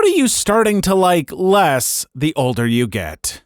are you starting to like less the older you get?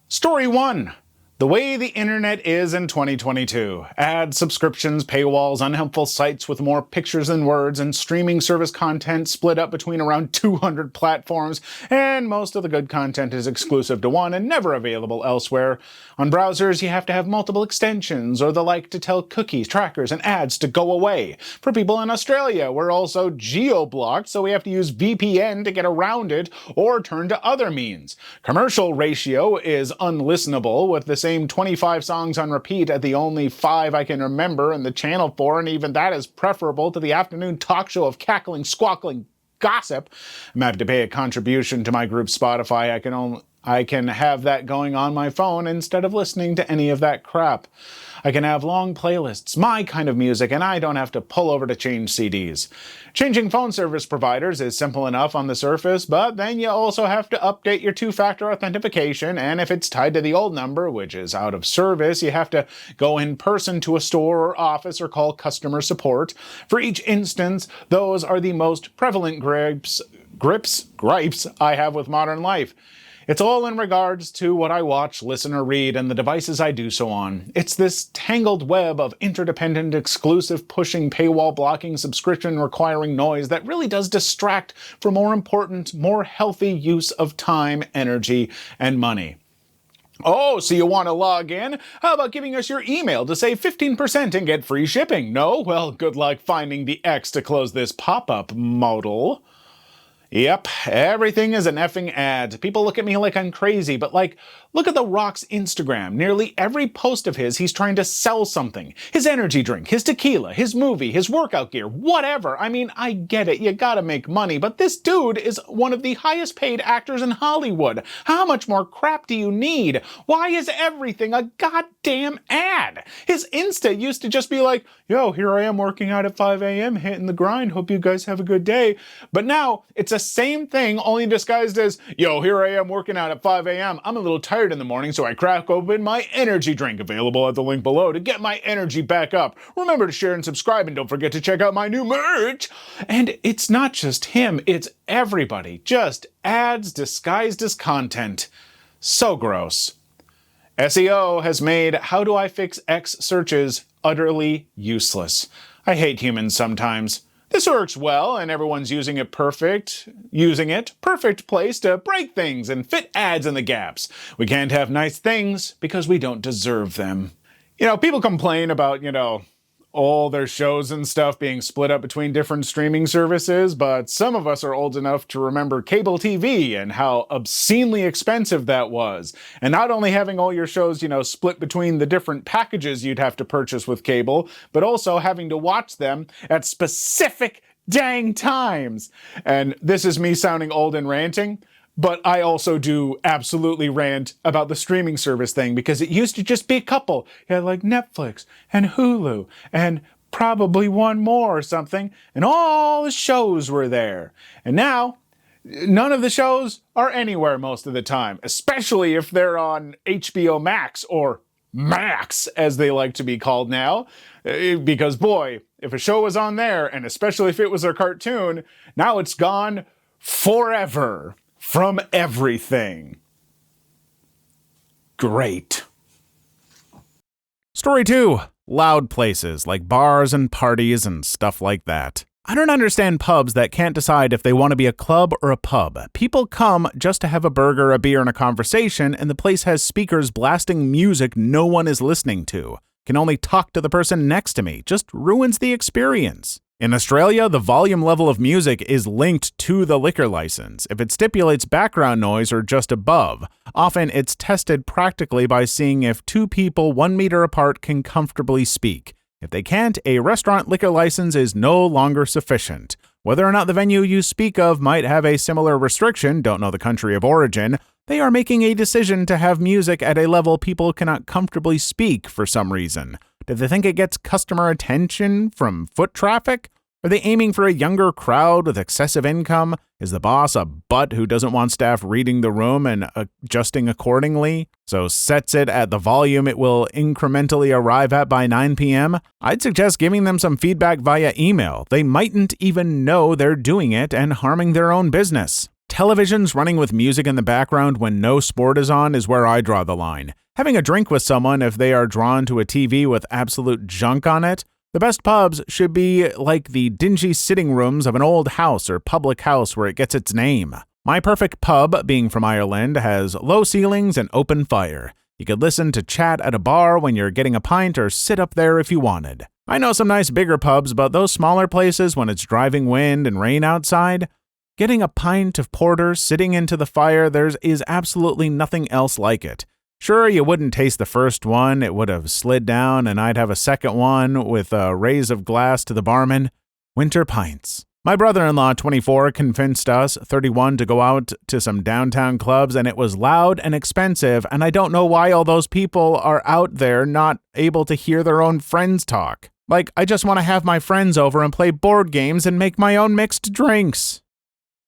Story 1. The way the internet is in 2022. Ads, subscriptions, paywalls, unhelpful sites with more pictures than words, and streaming service content split up between around 200 platforms, and most of the good content is exclusive to one and never available elsewhere. On browsers, you have to have multiple extensions or the like to tell cookies, trackers, and ads to go away. For people in Australia, we're also geo-blocked, so we have to use VPN to get around it or turn to other means. Commercial ratio is unlistenable, with the same 25 songs on repeat at the only 5 I can remember in the channel for, and even that is preferable to the afternoon talk show of cackling, squawkling gossip. I'm happy to pay a contribution to my group Spotify. I can have that going on my phone instead of listening to any of that crap. I can have long playlists, my kind of music, and I don't have to pull over to change CDs. Changing phone service providers is simple enough on the surface, but then you also have to update your two-factor authentication, and if it's tied to the old number, which is out of service, you have to go in person to a store or office or call customer support. For each instance, those are the most prevalent gripes I have with modern life. It's all in regards to what I watch, listen, or read, and the devices I do so on. It's this tangled web of interdependent, exclusive, pushing, paywall blocking, subscription requiring noise that really does distract from more important, more healthy use of time, energy, and money. Oh, so you want to log in? How about giving us your email to save 15% and get free shipping? No? Well, good luck finding the X to close this pop-up modal. Yep, everything is an effing ad. People look at me like I'm crazy, but look at The Rock's Instagram. Nearly every post of his, he's trying to sell something. His energy drink, his tequila, his movie, his workout gear, whatever. I mean, I get it, you gotta make money, but this dude is one of the highest paid actors in Hollywood. How much more crap do you need? Why is everything a goddamn ad? His Insta used to just be like, yo, here I am working out at 5 a.m., hitting the grind, hope you guys have a good day. But now, it's the same thing, only disguised as, yo, here I am working out at 5 a.m. I'm a little tired in the morning, so I crack open my energy drink, available at the link below, to get my energy back up. Remember to share and subscribe, and don't forget to check out my new merch. And it's not just him, it's everybody. Just ads disguised as content. So gross. SEO has made how do I fix X searches utterly useless. I hate humans sometimes. This works well, and everyone's using it. Perfect place to break things and fit ads in the gaps. We can't have nice things because we don't deserve them. People complain about, all their shows and stuff being split up between different streaming services, but some of us are old enough to remember cable TV and how obscenely expensive that was. And not only having all your shows, split between the different packages you'd have to purchase with cable, but also having to watch them at specific dang times. And this is me sounding old and ranting, but I also do absolutely rant about the streaming service thing, because it used to just be a couple. You had like Netflix and Hulu and probably one more or something, and all the shows were there. And now, none of the shows are anywhere most of the time, especially if they're on HBO Max, or Max, as they like to be called now. Because boy, if a show was on there, and especially if it was a cartoon, now it's gone forever. From everything. Great. Story 2. Loud places like bars and parties and stuff like that. I don't understand pubs that can't decide if they want to be a club or a pub. People come just to have a burger, a beer, and a conversation, and the place has speakers blasting music no one is listening to. Can only talk to the person next to me. Just ruins the experience. In Australia, the volume level of music is linked to the liquor license. If it stipulates background noise or just above, often it's tested practically by seeing if 2 people 1 meter apart can comfortably speak. If they can't, a restaurant liquor license is no longer sufficient. Whether or not the venue you speak of might have a similar restriction, don't know the country of origin, they are making a decision to have music at a level people cannot comfortably speak for some reason. Do they think it gets customer attention from foot traffic? Are they aiming for a younger crowd with excessive income? Is the boss a butt who doesn't want staff reading the room and adjusting accordingly, so sets it at the volume it will incrementally arrive at by 9 p.m.? I'd suggest giving them some feedback via email. They mightn't even know they're doing it and harming their own business. Televisions running with music in the background when no sport is on is where I draw the line. Having a drink with someone if they are drawn to a TV with absolute junk on it? The best pubs should be like the dingy sitting rooms of an old house or public house where it gets its name. My perfect pub, being from Ireland, has low ceilings and open fire. You could listen to chat at a bar when you're getting a pint or sit up there if you wanted. I know some nice bigger pubs, but those smaller places when it's driving wind and rain outside, getting a pint of porter sitting into the fire, there is absolutely nothing else like it. Sure, you wouldn't taste the first one, it would have slid down, and I'd have a second one with a raise of glass to the barman. Winter pints. My brother-in-law, 24, convinced us, 31, to go out to some downtown clubs, and it was loud and expensive, and I don't know why all those people are out there not able to hear their own friends talk. Like, I just want to have my friends over and play board games and make my own mixed drinks.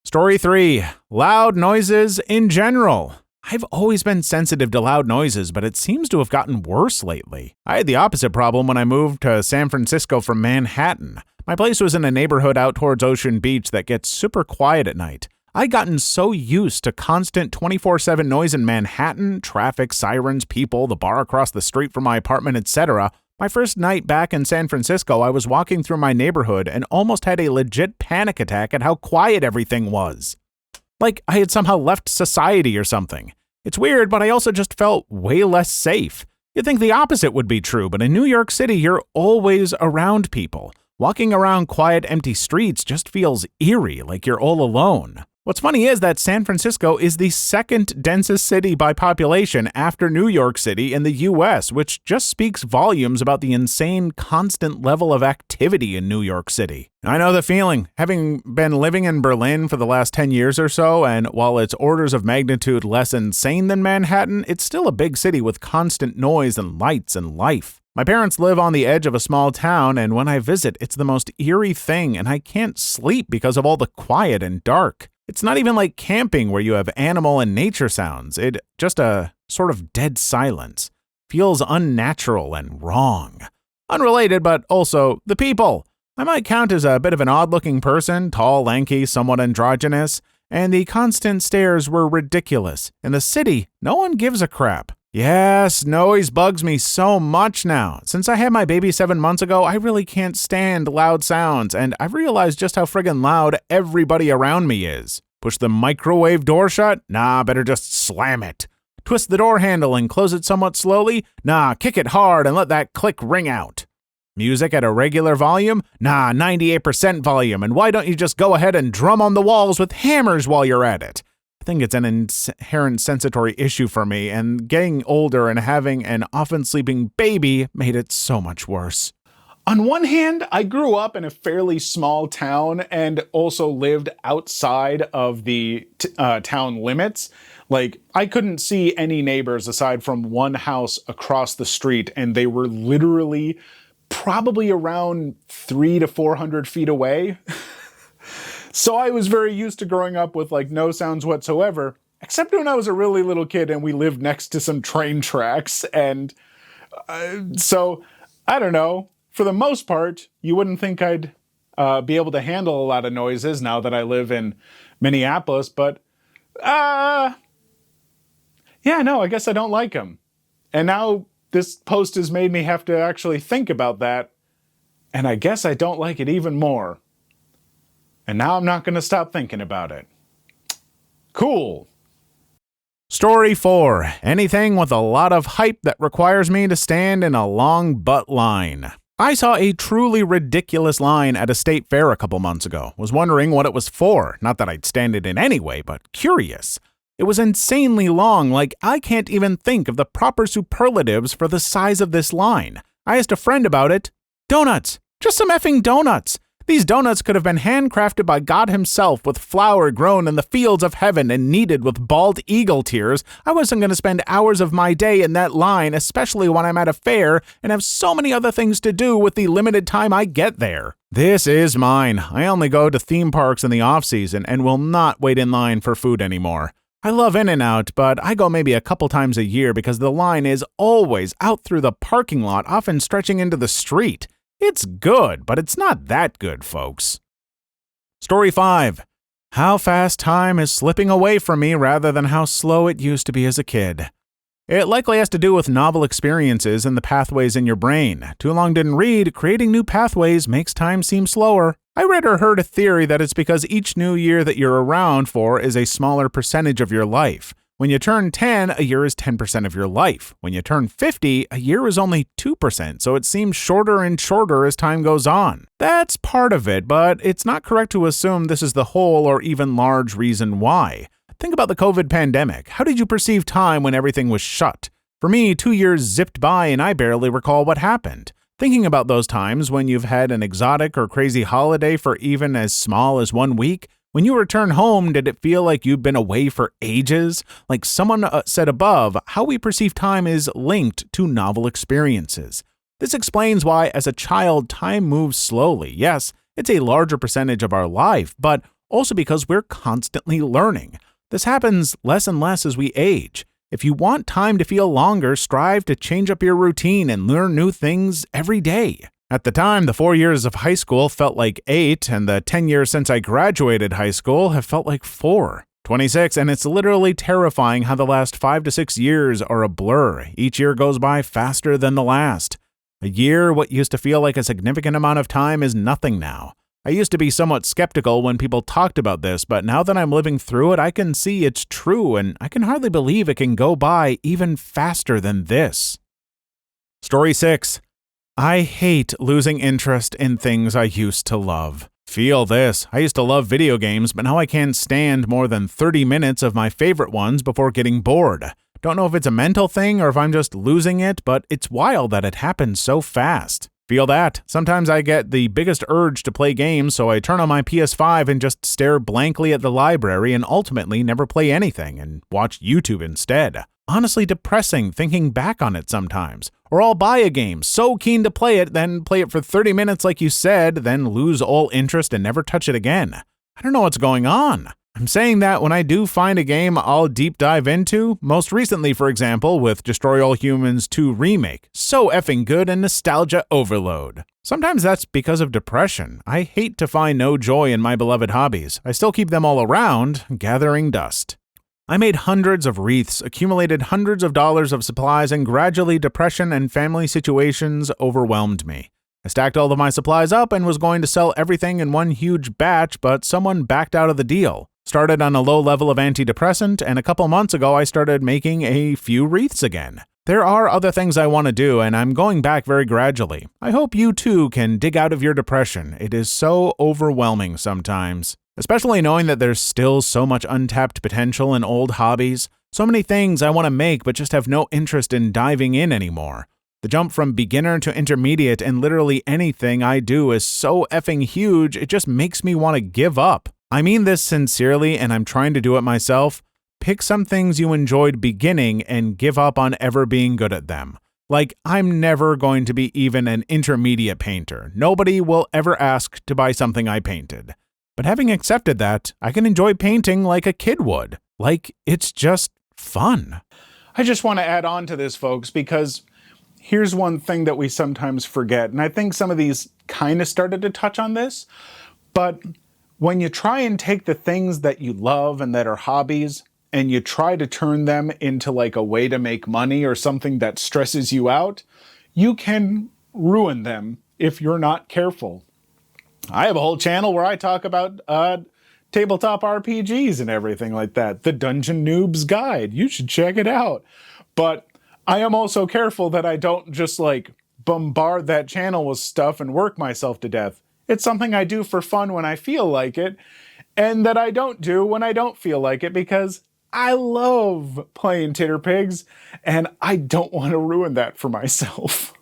Story 3. Loud noises in general. I've always been sensitive to loud noises, but it seems to have gotten worse lately. I had the opposite problem when I moved to San Francisco from Manhattan. My place was in a neighborhood out towards Ocean Beach that gets super quiet at night. I'd gotten so used to constant 24/7 noise in Manhattan, traffic, sirens, people, the bar across the street from my apartment, etc. My first night back in San Francisco, I was walking through my neighborhood and almost had a legit panic attack at how quiet everything was. Like I had somehow left society or something. It's weird, but I also just felt way less safe. You'd think the opposite would be true, but in New York City, you're always around people. Walking around quiet, empty streets just feels eerie, like you're all alone. What's funny is that San Francisco is the second densest city by population after New York City in the US, which just speaks volumes about the insane constant level of activity in New York City. I know the feeling, having been living in Berlin for the last 10 years or so, and while it's orders of magnitude less insane than Manhattan, it's still a big city with constant noise and lights and life. My parents live on the edge of a small town, and when I visit, it's the most eerie thing, and I can't sleep because of all the quiet and dark. It's not even like camping where you have animal and nature sounds. It just a sort of dead silence. Feels unnatural and wrong. Unrelated, but also the people. I might count as a bit of an odd-looking person, tall, lanky, somewhat androgynous, and the constant stares were ridiculous. In the city, no one gives a crap. Yes, noise bugs me so much now. Since I had my baby 7 months ago, I really can't stand loud sounds, and I've realized just how friggin' loud everybody around me is. Push the microwave door shut? Nah, better just slam it. Twist the door handle and close it somewhat slowly? Nah, kick it hard and let that click ring out. Music at a regular volume? Nah, 98% volume, and why don't you just go ahead and drum on the walls with hammers while you're at it? I think it's an inherent sensory issue for me, and getting older and having an often sleeping baby made it so much worse. On one hand, I grew up in a fairly small town and also lived outside of the town limits. Like, I couldn't see any neighbors aside from one house across the street, and they were literally probably around 300 to 400 feet away. So I was very used to growing up with like no sounds whatsoever, except when I was a really little kid and we lived next to some train tracks. And so, I don't know, for the most part, you wouldn't think I'd be able to handle a lot of noises now that I live in Minneapolis, but yeah, no, I guess I don't like them. And now this post has made me have to actually think about that, and I guess I don't like it even more. And now I'm not going to stop thinking about it. Cool. Story 4. Anything with a lot of hype that requires me to stand in a long butt line. I saw a truly ridiculous line at a state fair a couple months ago. Was wondering what it was for. Not that I'd stand it in anyway, but curious. It was insanely long, like I can't even think of the proper superlatives for the size of this line. I asked a friend about it. Donuts. Just some effing donuts. These donuts could have been handcrafted by God himself with flour grown in the fields of heaven and kneaded with bald eagle tears. I wasn't going to spend hours of my day in that line, especially when I'm at a fair and have so many other things to do with the limited time I get there. This is mine. I only go to theme parks in the off-season and will not wait in line for food anymore. I love In-N-Out, but I go maybe a couple times a year because the line is always out through the parking lot, often stretching into the street. It's good, but it's not that good, folks. Story 5. How fast time is slipping away from me rather than how slow it used to be as a kid. It likely has to do with novel experiences and the pathways in your brain. Too long didn't read, creating new pathways makes time seem slower. I read or heard a theory that it's because each new year that you're around for is a smaller percentage of your life. When you turn 10, a year is 10% of your life. When you turn 50, a year is only 2%, so it seems shorter and shorter as time goes on. That's part of it, but it's not correct to assume this is the whole or even large reason why. Think about the COVID pandemic. How did you perceive time when everything was shut? For me, 2 years zipped by and I barely recall what happened. Thinking about those times when you've had an exotic or crazy holiday for even as small as 1 week, when you return home, did it feel like you've been away for ages? Like someone said above, how we perceive time is linked to novel experiences. This explains why, as a child, time moves slowly. Yes, it's a larger percentage of our life, but also because we're constantly learning. This happens less and less as we age. If you want time to feel longer, strive to change up your routine and learn new things every day. At the time, the 4 years of high school felt like 8, and the 10 years since I graduated high school have felt like 4. 26, and it's literally terrifying how the last 5 to 6 years are a blur. Each year goes by faster than the last. A year, what used to feel like a significant amount of time, is nothing now. I used to be somewhat skeptical when people talked about this, but now that I'm living through it, I can see it's true, and I can hardly believe it can go by even faster than this. Story 6. I hate losing interest in things I used to love. Feel this. I used to love video games, but now I can't stand more than 30 minutes of my favorite ones before getting bored. Don't know if it's a mental thing or if I'm just losing it, but it's wild that it happens so fast. Feel that. Sometimes I get the biggest urge to play games, so I turn on my PS5 and just stare blankly at the library and ultimately never play anything and watch YouTube instead. Honestly depressing thinking back on it sometimes. Or I'll buy a game, so keen to play it, then play it for 30 minutes like you said, then lose all interest and never touch it again. I don't know what's going on. I'm saying that when I do find a game I'll deep dive into, most recently, for example, with Destroy All Humans 2 Remake. So effing good and nostalgia overload. Sometimes that's because of depression. I hate to find no joy in my beloved hobbies. I still keep them all around, gathering dust. I made hundreds of wreaths, accumulated hundreds of dollars of supplies, and gradually depression and family situations overwhelmed me. I stacked all of my supplies up and was going to sell everything in one huge batch, but someone backed out of the deal. Started on a low level of antidepressant, and a couple months ago I started making a few wreaths again. There are other things I want to do, and I'm going back very gradually. I hope you too can dig out of your depression. It is so overwhelming sometimes. Especially knowing that there's still so much untapped potential in old hobbies. So many things I want to make but just have no interest in diving in anymore. The jump from beginner to intermediate in literally anything I do is so effing huge, it just makes me want to give up. I mean this sincerely, and I'm trying to do it myself. Pick some things you enjoyed beginning and give up on ever being good at them. Like, I'm never going to be even an intermediate painter. Nobody will ever ask to buy something I painted. But having accepted that, I can enjoy painting like a kid would. Like, it's just fun. I just want to add on to this, folks, because here's one thing that we sometimes forget, and I think some of these kind of started to touch on this, but when you try and take the things that you love and that are hobbies, and you try to turn them into like a way to make money or something that stresses you out, you can ruin them if you're not careful. I have a whole channel where I talk about tabletop RPGs and everything like that. The Dungeon Noob's Guide. You should check it out. But I am also careful that I don't just like bombard that channel with stuff and work myself to death. It's something I do for fun when I feel like it, and that I don't do when I don't feel like it, because I love playing Titter Pigs, and I don't want to ruin that for myself.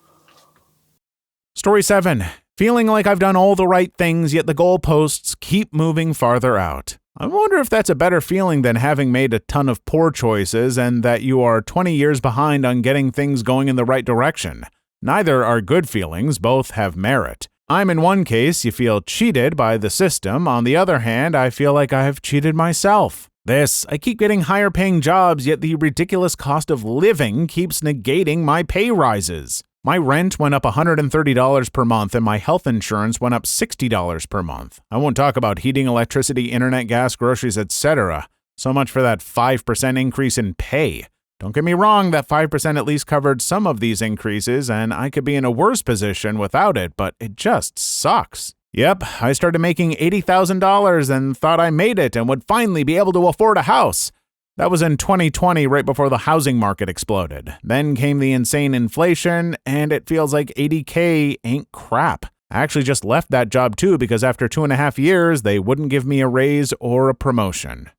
Story 7. Feeling like I've done all the right things, yet the goalposts keep moving farther out. I wonder if that's a better feeling than having made a ton of poor choices and that you are 20 years behind on getting things going in the right direction. Neither are good feelings, both have merit. I'm in one case, you feel cheated by the system. On the other hand, I feel like I have cheated myself. I keep getting higher paying jobs, yet the ridiculous cost of living keeps negating my pay rises. My rent went up $130 per month and my health insurance went up $60 per month. I won't talk about heating, electricity, internet, gas, groceries, etc. So much for that 5% increase in pay. Don't get me wrong, that 5% at least covered some of these increases, and I could be in a worse position without it, but it just sucks. Yep, I started making $80,000 and thought I made it and would finally be able to afford a house. That was in 2020, right before the housing market exploded. Then came the insane inflation, and it feels like $80K ain't crap. I actually just left that job too because after 2.5 years, they wouldn't give me a raise or a promotion.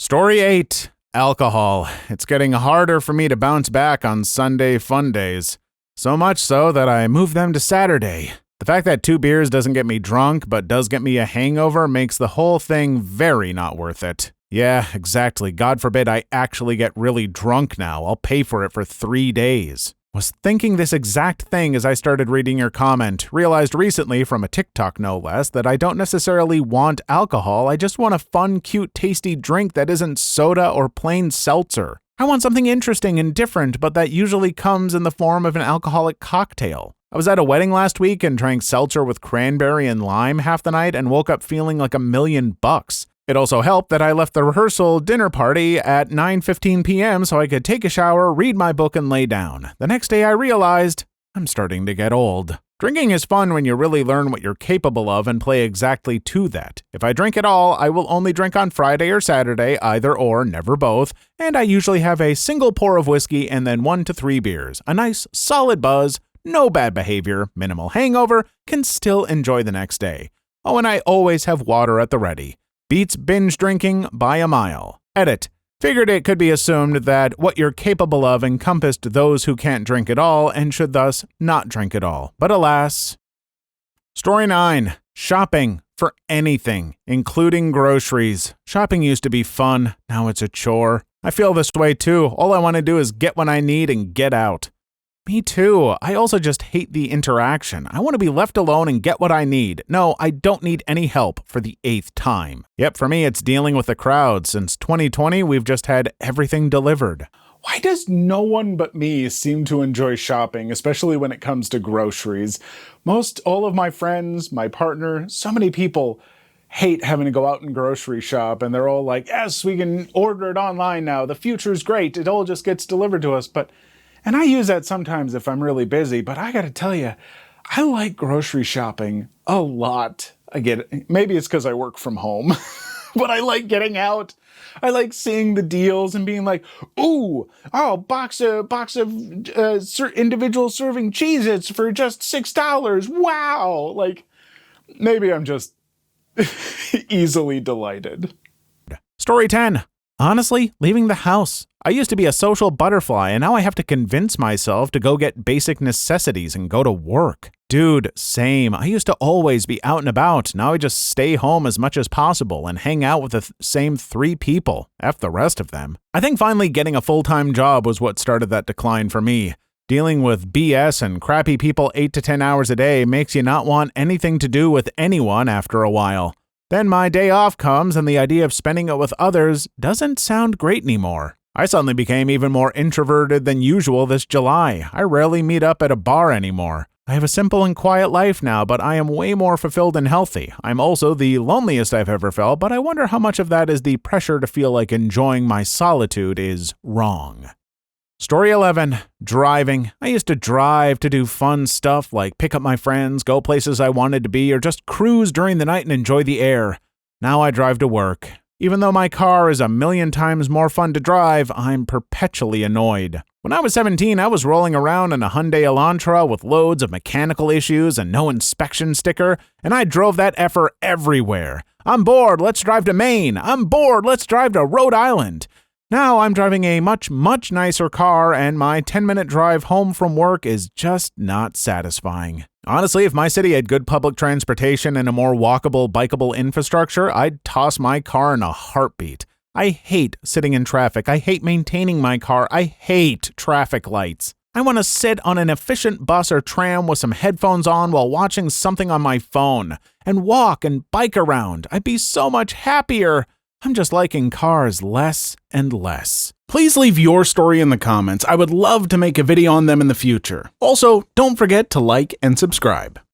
Story 8. Alcohol. It's getting harder for me to bounce back on Sunday fun days. So much so that I moved them to Saturday. The fact that 2 beers doesn't get me drunk but does get me a hangover makes the whole thing very not worth it. Yeah, exactly. God forbid I actually get really drunk now. I'll pay for it for 3 days. Was thinking this exact thing as I started reading your comment. Realized recently, from a TikTok no less, that I don't necessarily want alcohol. I just want a fun, cute, tasty drink that isn't soda or plain seltzer. I want something interesting and different, but that usually comes in the form of an alcoholic cocktail. I was at a wedding last week and drank seltzer with cranberry and lime half the night and woke up feeling like $1,000,000. It also helped that I left the rehearsal dinner party at 9:15 p.m. so I could take a shower, read my book, and lay down. The next day I realized I'm starting to get old. Drinking is fun when you really learn what you're capable of and play exactly to that. If I drink at all, I will only drink on Friday or Saturday, either or, never both, and I usually have a single pour of whiskey and then 1 to 3 beers. A nice, solid buzz, no bad behavior, minimal hangover, can still enjoy the next day. Oh, and I always have water at the ready. Beats binge drinking by a mile. Edit. Figured it could be assumed that what you're capable of encompassed those who can't drink at all and should thus not drink at all. But alas. Story 9. Shopping for anything, including groceries. Shopping used to be fun. Now it's a chore. I feel this way too. All I want to do is get what I need and get out. Me too. I also just hate the interaction. I want to be left alone and get what I need. No, I don't need any help for the 8th time. Yep, for me, it's dealing with the crowd. Since 2020, we've just had everything delivered. Why does no one but me seem to enjoy shopping, especially when it comes to groceries? All of my friends, my partner, so many people hate having to go out and grocery shop, and they're all like, yes, we can order it online now. The future's great. It all just gets delivered to us. And I use that sometimes if I'm really busy, but I gotta tell you, I like grocery shopping a lot. I get it. Maybe it's because I work from home, but I like getting out. I like seeing the deals and being like, ooh, box of individual serving Cheez-Its for just $6. Wow. Like, maybe I'm just easily delighted. Story 10. Honestly, leaving the house. I used to be a social butterfly, and now I have to convince myself to go get basic necessities and go to work. Dude, same. I used to always be out and about. Now I just stay home as much as possible and hang out with the same 3 people. F the rest of them. I think finally getting a full-time job was what started that decline for me. Dealing with BS and crappy people 8 to 10 hours a day makes you not want anything to do with anyone after a while. Then my day off comes and the idea of spending it with others doesn't sound great anymore. I suddenly became even more introverted than usual this July. I rarely meet up at a bar anymore. I have a simple and quiet life now, but I am way more fulfilled and healthy. I'm also the loneliest I've ever felt, but I wonder how much of that is the pressure to feel like enjoying my solitude is wrong. Story 11. Driving. I used to drive to do fun stuff like pick up my friends, go places I wanted to be, or just cruise during the night and enjoy the air. Now I drive to work. Even though my car is 1,000,000 times more fun to drive, I'm perpetually annoyed. When I was 17, I was rolling around in a Hyundai Elantra with loads of mechanical issues and no inspection sticker, and I drove that effer everywhere. I'm bored, let's drive to Maine. I'm bored, let's drive to Rhode Island. Now I'm driving a much nicer car, and my 10-minute drive home from work is just not satisfying. Honestly, if my city had good public transportation and a more walkable, bikeable infrastructure, I'd toss my car in a heartbeat. I hate sitting in traffic. I hate maintaining my car. I hate traffic lights. I want to sit on an efficient bus or tram with some headphones on while watching something on my phone and walk and bike around. I'd be so much happier. I'm just liking cars less and less. Please leave your story in the comments. I would love to make a video on them in the future. Also, don't forget to like and subscribe.